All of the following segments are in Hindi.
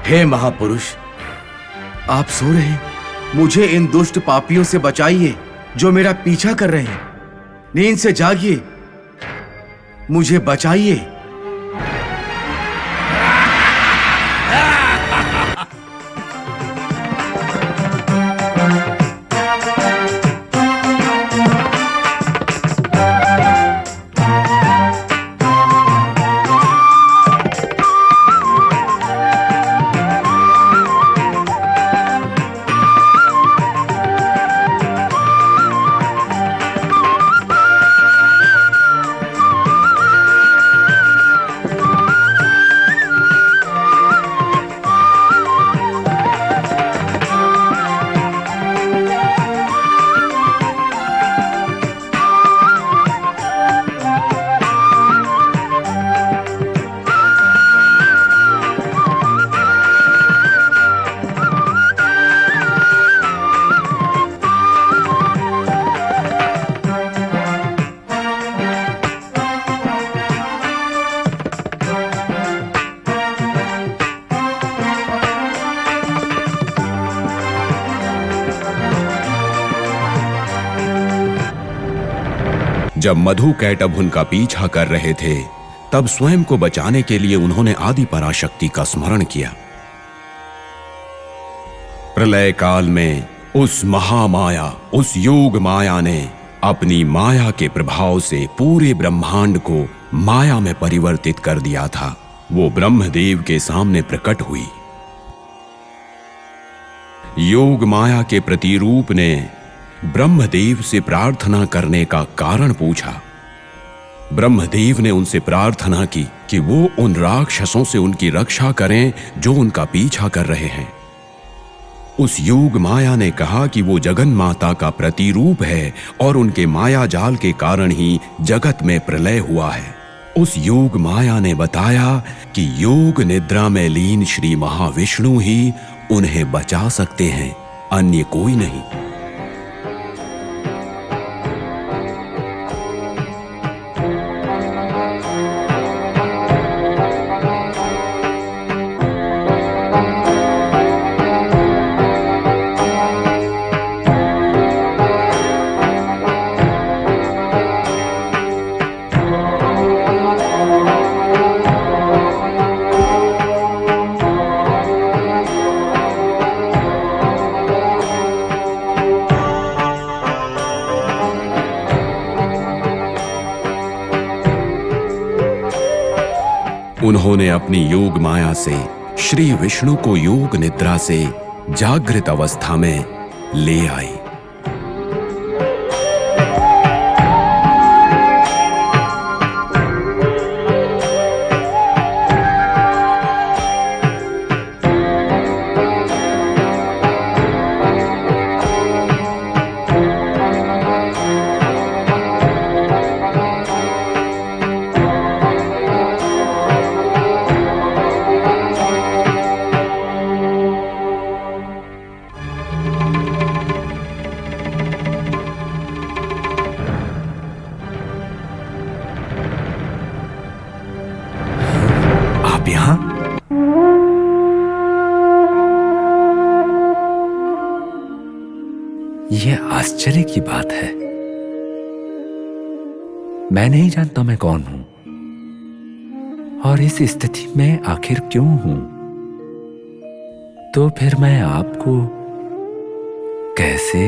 हे महापुरुष, आप सो रहे हैं? मुझे इन दुष्ट पापियों से बचाइए जो मेरा पीछा कर रहे हैं। नींद से जागिए, मुझे बचाइए। जब मधु कैटभ उनका पीछा कर रहे थे, तब स्वयं को बचाने के लिए उन्होंने आदि पराशक्ति का स्मरण किया। प्रलय काल में उस महामाया, उस योग माया ने अपनी माया के प्रभाव से पूरे ब्रह्मांड को माया में परिवर्तित कर दिया था। वो ब्रह्मदेव के सामने प्रकट हुई। योग माया के प्रतिरूप ने ब्रह्मदेव से प्रार्थना करने का कारण पूछा। ब्रह्मदेव ने उनसे प्रार्थना की कि वो उन राक्षसों से उनकी रक्षा करें जो उनका पीछा कर रहे हैं। उस योग माया ने कहा कि वो जगन माता का प्रतिरूप है और उनके माया जाल के कारण ही जगत में प्रलय हुआ है। उस योग माया ने बताया कि योग निद्रा में लीन श्री महाविष्णु ही उन्हें बचा सकते हैं, अन्य कोई नहीं। उन्होंने अपनी योग माया से श्री विष्णु को योग निद्रा से जागृत अवस्था में ले आई। यह आश्चर्य की बात है। मैं नहीं जानता मैं कौन हूं और इस स्थिति में आखिर क्यों हूं। तो फिर मैं आपको कैसे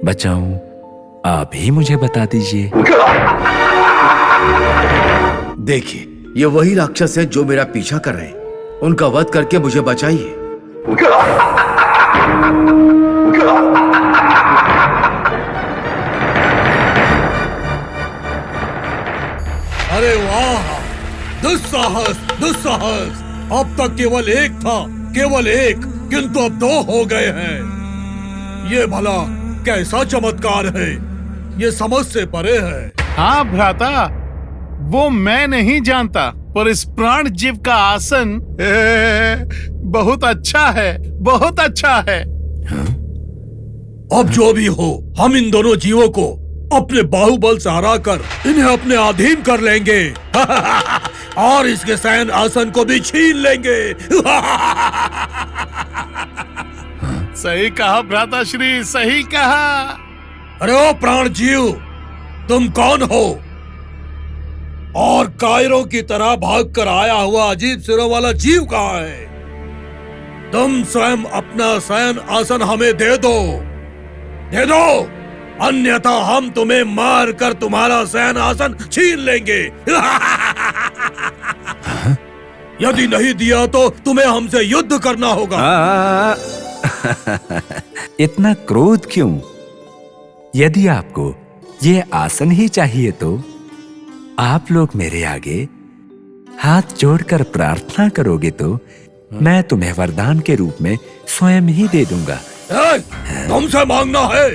बचाऊं, आप ही मुझे बता दीजिए। देखिए, ये वही राक्षस है जो मेरा पीछा कर रहे हैं। उनका वध करके मुझे बचाइए। अरे वाह, दुस्साहस दुस्साहस! अब तक केवल एक था, केवल एक, किंतु अब दो हो गए हैं। ये भला कैसा चमत्कार है, ये समझ से परे है। हाँ भ्राता, वो मैं नहीं जानता, पर इस प्राण जीव का आसन बहुत अच्छा है, बहुत अच्छा है। अब जो भी हो, हम इन दोनों जीवों को अपने बाहुबल से हराकर इन्हें अपने अधीन कर लेंगे और इसके शयन आसन को भी छीन लेंगे। सही कहा भ्राता श्री, सही कहा। अरे ओ प्राण जीव, तुम कौन हो? और कायरों की तरह भागकर आया हुआ अजीब सिरों वाला जीव कहाँ है? तुम स्वयं अपना शयन आसन हमें दे दो, दे दो, अन्यथा हम तुम्हें मार कर तुम्हारा शयन आसन छीन लेंगे। यदि नहीं दिया तो तुम्हें हमसे युद्ध करना होगा। इतना क्रोध क्यों? यदि आपको ये आसन ही चाहिए तो आप लोग मेरे आगे हाथ जोड़कर प्रार्थना करोगे तो मैं तुम्हें वरदान के रूप में स्वयं ही दे दूंगा। तुमसे मांगना है,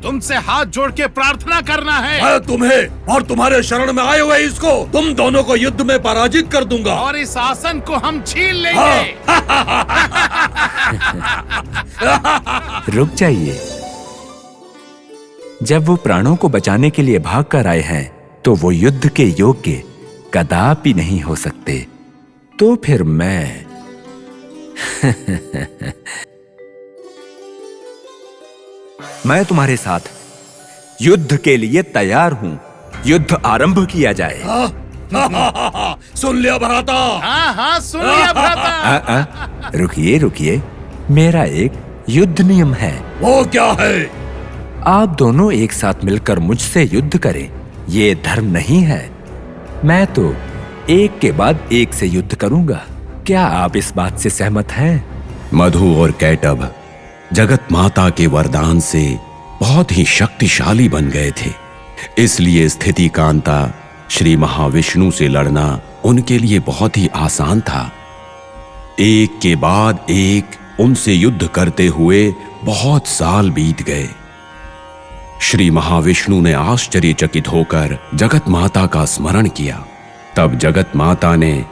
तुमसे हाथ जोड़ के प्रार्थना करना है। मैं तुम्हें और तुम्हारे शरण में आए हुए इसको, तुम दोनों को युद्ध में पराजित कर दूंगा और इस आसन को हम छीन लेंगे। रुक जाइए। जब वो प्राणों को बचाने के लिए भाग कर आए हैं तो वो युद्ध के योग्य कदापि नहीं हो सकते। तो फिर मैं मैं तुम्हारे साथ युद्ध के लिए तैयार हूं। युद्ध आरंभ किया जाए। सुन लिया भ्राता? हाँ हाँ, सुन लिया भ्राता। रुकिए रुकिए, मेरा एक युद्ध नियम है। वो क्या है? आप दोनों एक साथ मिलकर मुझसे युद्ध करें, ये धर्म नहीं है। मैं तो एक के बाद एक से युद्ध करूंगा। क्या आप इस बात से सहमत हैं? मधु और कैटभ जगत माता के वरदान से बहुत ही शक्तिशाली बन गए थे, इसलिए स्थिति कांता श्री महाविष्णु से लड़ना उनके लिए बहुत ही आसान था। एक के बाद एक उनसे युद्ध करते हुए बहुत साल बीत गए। श्री महाविष्णु ने आश्चर्यचकित होकर जगत माता का स्मरण किया। तब जगत माता ने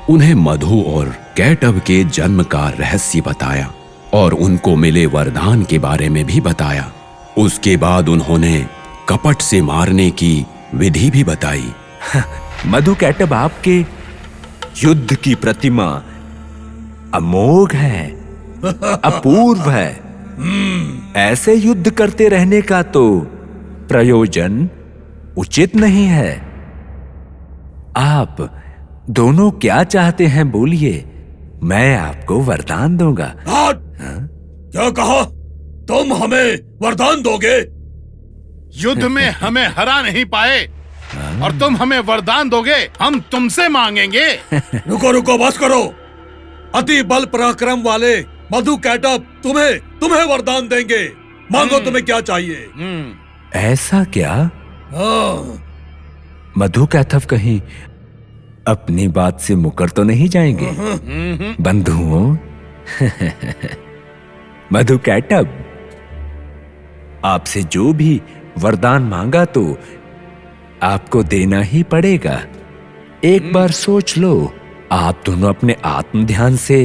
उन्हें मधु और कैटभ के जन्म का रहस्य बताया और उनको मिले वरदान के बारे में भी बताया। उसके बाद उन्होंने कपट से मारने की विधि भी बताई। मधु कैटभ, आपके युद्ध की प्रतिमा अमोघ है, अपूर्व है। ऐसे युद्ध करते रहने का तो प्रयोजन उचित नहीं है। आप दोनों क्या चाहते हैं बोलिए, मैं आपको वरदान दूंगा। क्या कहा? तुम हमें वरदान दोगे? युद्ध में हमें हरा नहीं पाए और तुम हमें वरदान दोगे, हम तुमसे मांगेंगे। रुको रुको, बस करो। अति बल पराक्रम वाले मधु कैटभ तुम्हें वरदान देंगे। मांगो, तुम्हें क्या चाहिए? ऐसा क्या? हाँ। मधु कैटभ कहीं अपनी बात से मुकर तो नहीं जाएंगे? बंधुओं, मधु कैटभ, आपसे जो भी वरदान मांगा तो आपको देना ही पड़ेगा। एक बार सोच लो। आप दोनों अपने आत्म ध्यान से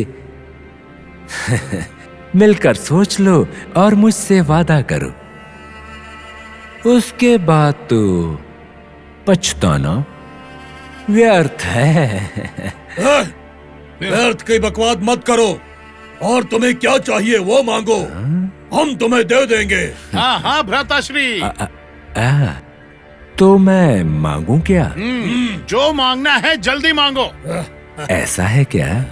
मिलकर सोच लो और मुझसे वादा करो। उसके बाद तो पछताना व्यर्थ है। व्यर्थ की बकवास मत करो और तुम्हें क्या चाहिए वो मांगो, हम तुम्हें दे देंगे। हाँ हाँ भ्राताश्री। तो मैं मांगू क्या? जो मांगना है जल्दी मांगो। ऐसा है क्या?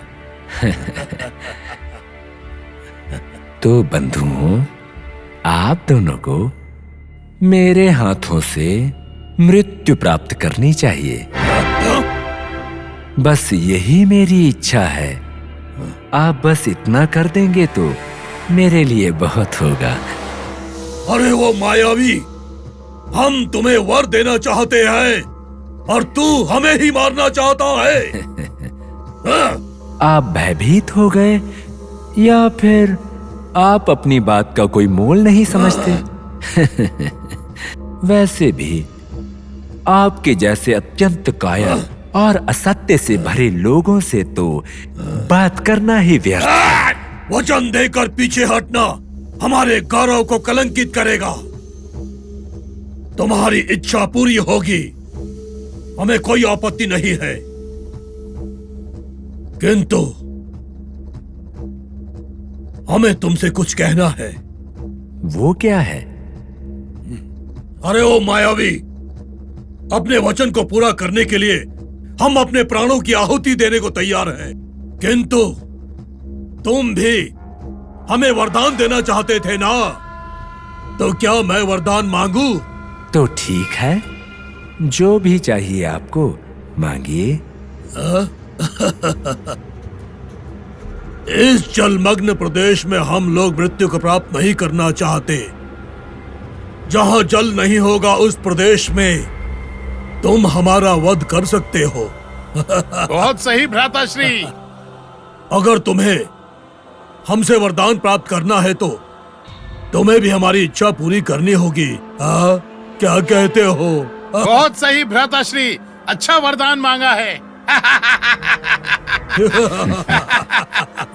तो बंधुओं, आप दोनों को मेरे हाथों से मृत्यु प्राप्त करनी चाहिए। बस यही मेरी इच्छा है। आप बस इतना कर देंगे तो मेरे लिए बहुत होगा। अरे वो मायावी, हम तुम्हें वर देना चाहते हैं और तू हमें ही मारना चाहता है। आप भयभीत हो गए या फिर आप अपनी बात का कोई मोल नहीं समझते? वैसे भी आपके जैसे अत्यंत कायर और असत्य से भरे लोगों से तो बात करना ही व्यर्थ है। वचन देकर पीछे हटना हमारे गौरव को कलंकित करेगा। तुम्हारी इच्छा पूरी होगी, हमें कोई आपत्ति नहीं है, किंतु हमें तुमसे कुछ कहना है। वो क्या है? अरे ओ मायावी, अपने वचन को पूरा करने के लिए हम अपने प्राणों की आहुति देने को तैयार हैं, किंतु तुम भी हमें वरदान देना चाहते थे ना, तो क्या मैं वरदान मांगू? तो ठीक है, जो भी चाहिए आपको मांगिए। इस जलमग्न प्रदेश में हम लोग मृत्यु को प्राप्त नहीं करना चाहते। जहां जल नहीं होगा उस प्रदेश में तुम हमारा वध कर सकते हो। बहुत सही भ्राताश्री। अगर तुम्हें हमसे वरदान प्राप्त करना है तो तुम्हें भी हमारी इच्छा पूरी करनी होगी। क्या कहते हो? बहुत सही भ्राताश्री, अच्छा वरदान मांगा है।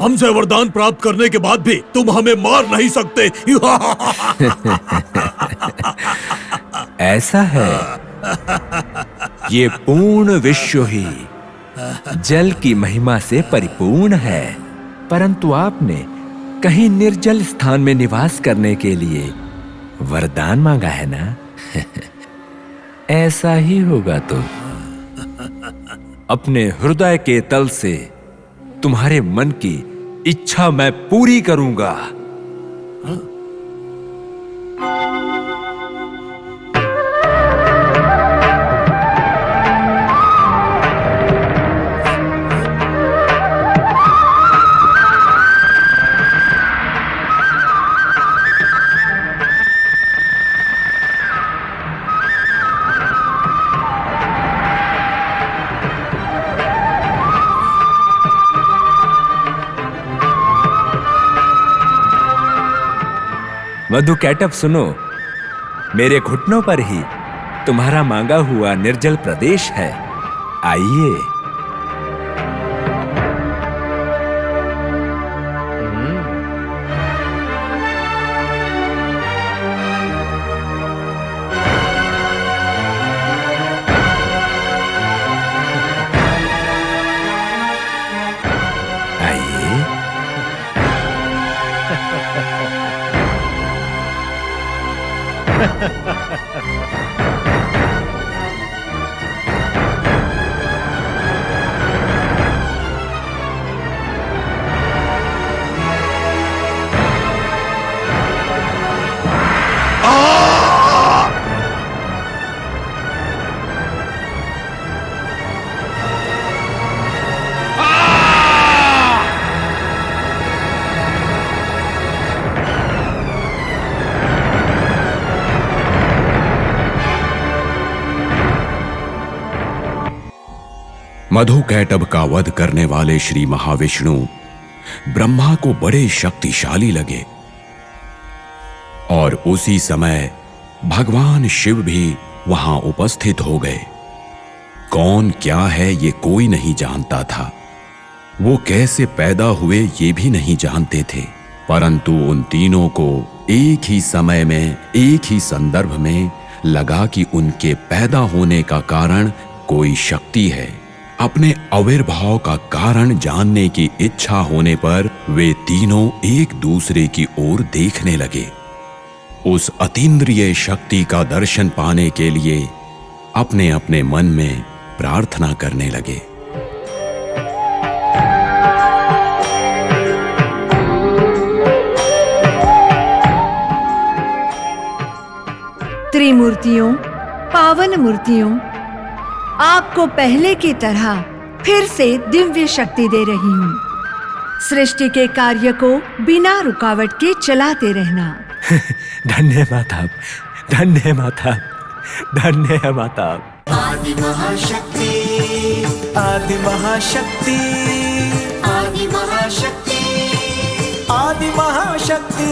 हमसे वरदान प्राप्त करने के बाद भी तुम हमें मार नहीं सकते। ऐसा है, ये पूर्ण विश्व ही जल की महिमा से परिपूर्ण है, परंतु आपने कहीं निर्जल स्थान में निवास करने के लिए वरदान मांगा है ना? ऐसा ही होगा तो अपने हृदय के तल से तुम्हारे मन की इच्छा मैं पूरी करूंगा। मधुकैटभ सुनो, मेरे घुटनों पर ही तुम्हारा मांगा हुआ निर्जल प्रदेश है, आइए। मधुकैटभ का वध करने वाले श्री महाविष्णु ब्रह्मा को बड़े शक्तिशाली लगे और उसी समय भगवान शिव भी वहां उपस्थित हो गए। कौन क्या है ये कोई नहीं जानता था, वो कैसे पैदा हुए ये भी नहीं जानते थे, परंतु उन तीनों को एक ही समय में एक ही संदर्भ में लगा कि उनके पैदा होने का कारण कोई शक्ति है। अपने आविर्भाव का कारण जानने की इच्छा होने पर वे तीनों एक दूसरे की ओर देखने लगे। उस अतीन्द्रिय शक्ति का दर्शन पाने के लिए अपने अपने मन में प्रार्थना करने लगे। त्रिमूर्तियों, पावन मूर्तियों, आपको पहले की तरह फिर से दिव्य शक्ति दे रही हूँ। सृष्टि के कार्य को बिना रुकावट के चलाते रहना। धन्य माता, धन्य माता, धन्य माता। आदि महाशक्ति, आदि महाशक्ति। हाथ